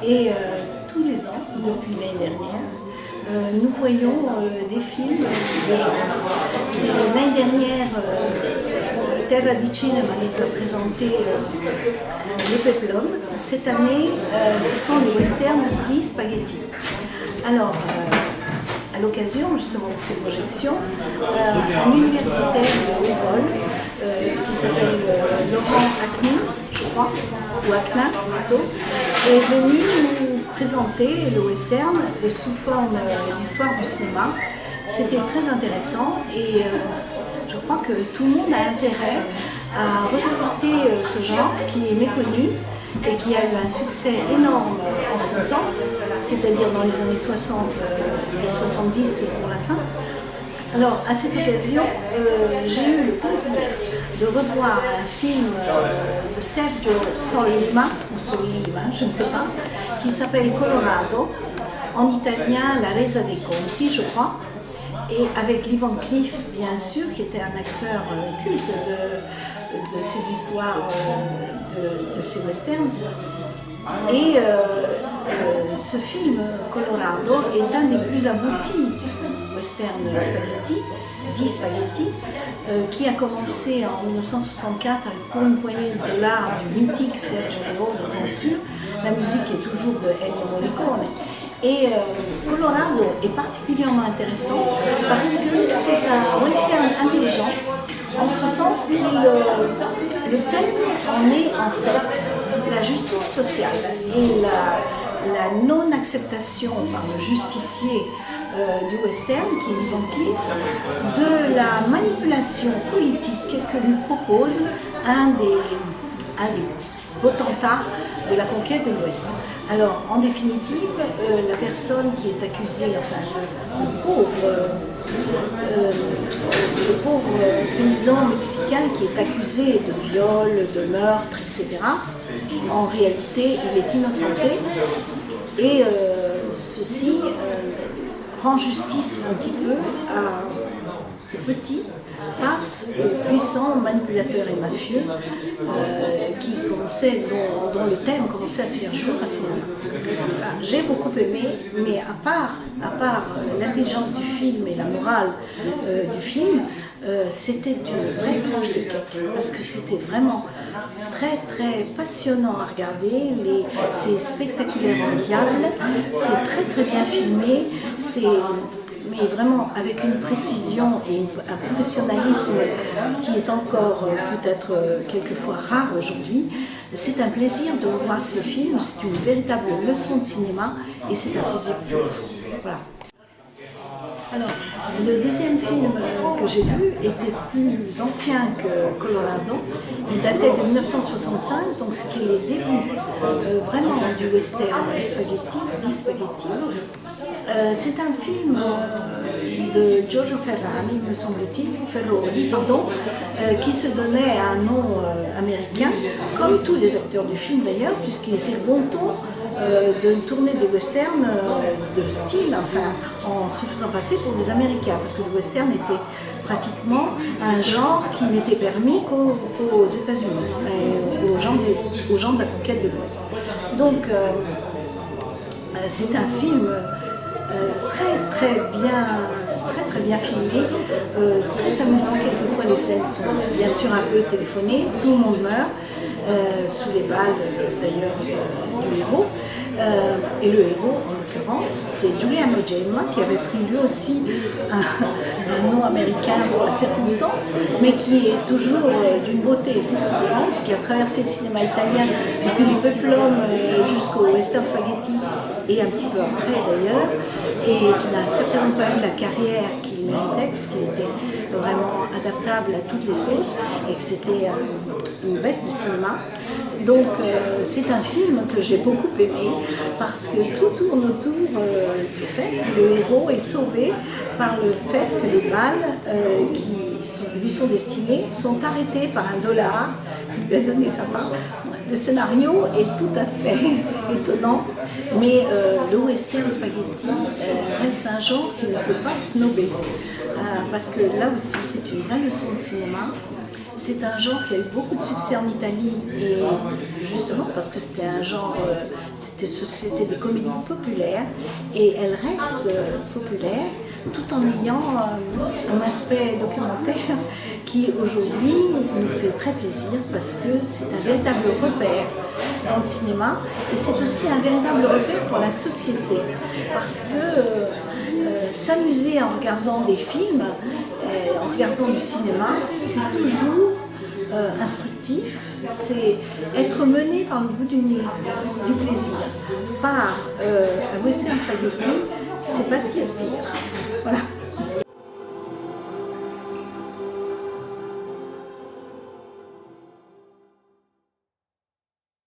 Et tous les ans, depuis l'année dernière, nous voyons des films de genre. L'année dernière, Terra di Cinema nous a présenté les Peplum. Cette année, ce sont les westerns di Spaghetti. Alors, à l'occasion justement de ces projections, un universitaire de haut vol qui s'appelle Laurent Acne, je crois, ou Acna plutôt, est venu nous présenter le western sous forme d'histoire du cinéma. C'était très intéressant et je crois que tout le monde a intérêt à revisiter ce genre qui est méconnu et qui a eu un succès énorme en son temps, c'est-à-dire dans les années 60 et 70 pour la fin. Alors, à cette occasion, j'ai eu le plaisir de revoir un film de Sergio Sollima, ou Sollima, je ne sais pas, qui s'appelle Colorado, en italien La Resa dei Conti, je crois, et avec Lee Van Cleef, bien sûr, qui était un acteur culte de ces histoires, de ces westerns. Et ce film, Colorado, est un des plus aboutis western spaghetti, dit spaghetti, qui a commencé en 1964 avec Pour une poignée de dollars du mythique Sergio Leone, bien sûr. La musique est toujours de Ennio Morricone. Et Colorado est particulièrement intéressant parce que c'est un western intelligent, en ce sens que le thème en est en fait la justice sociale et la non-acceptation par le justicier du western, qui est Lee Van Cleef, de la manipulation politique que lui propose un des potentats de la conquête de l'Ouest. Alors, en définitive, la personne qui est accusée, enfin le pauvre paysan mexicain qui est accusé de viol, de meurtre, etc., en réalité, il est innocenté et ceci rend justice un petit peu aux petits face aux puissants manipulateurs et mafieux dont le thème commençait à se faire jour à ce moment-là. J'ai beaucoup aimé, mais à part l'intelligence du film et la morale du film, c'était une vraie tranche de cake, parce que c'était vraiment très très passionnant à regarder, c'est spectaculaire en diable, c'est très très bien filmé, mais vraiment avec une précision et un professionnalisme qui est encore peut-être quelquefois rare aujourd'hui. C'est un plaisir de voir ces films, c'est une véritable leçon de cinéma et c'est un plaisir. Voilà. Alors, le deuxième film que j'ai vu était plus ancien que Colorado. Il datait de 1965, donc c'était les débuts vraiment du western dit spaghetti. C'est un film de Giorgio Ferrari, me semble-t-il, Ferroni, pardon, qui se donnait un nom américain, comme tous les acteurs du film d'ailleurs, puisqu'il était bon ton de tourner des westerns de style, enfin, en se faisant passer pour des Américains, parce que le western était pratiquement un genre qui n'était permis qu'aux États-Unis, aux gens de la conquête de l'Ouest. Donc, c'est un film très bien filmé, très amusant. Quelquefois les scènes sont bien sûr un peu téléphonées, tout le monde meurt, sous les balles d'ailleurs du héros. Et le héros, en l'occurrence, c'est Giuliano Gemma, qui avait pris lui aussi un nom américain pour la circonstance, mais qui est toujours d'une beauté époustouflante, qui a traversé le cinéma italien depuis les Peplum jusqu'au western spaghetti, et un petit peu après d'ailleurs, et qui n'a certainement pas eu la carrière qu'il méritait, puisqu'il était vraiment adaptable à toutes les sauces, et que c'était une bête de cinéma. Donc c'est un film que j'ai beaucoup aimé parce que tout tourne autour du fait que le héros est sauvé par le fait que les balles qui lui sont destinées sont arrêtées par un dollar que lui a donné sa femme. Le scénario est tout à fait étonnant, mais le western spaghetti reste un genre qui ne peut pas snobber parce que là aussi c'est une vraie leçon de cinéma. C'est un genre qui a eu beaucoup de succès en Italie et justement parce que c'était un genre, c'était des comédies populaires et elles restent populaires tout en ayant un aspect documentaire qui aujourd'hui nous fait très plaisir parce que c'est un véritable repère dans le cinéma et c'est aussi un véritable repère pour la société parce que s'amuser en regardant des films, en regardant du cinéma, c'est toujours instructif, c'est être mené par le bout du nez du plaisir par un western spaghetti, c'est pas ce qu'il y a de pire. Voilà.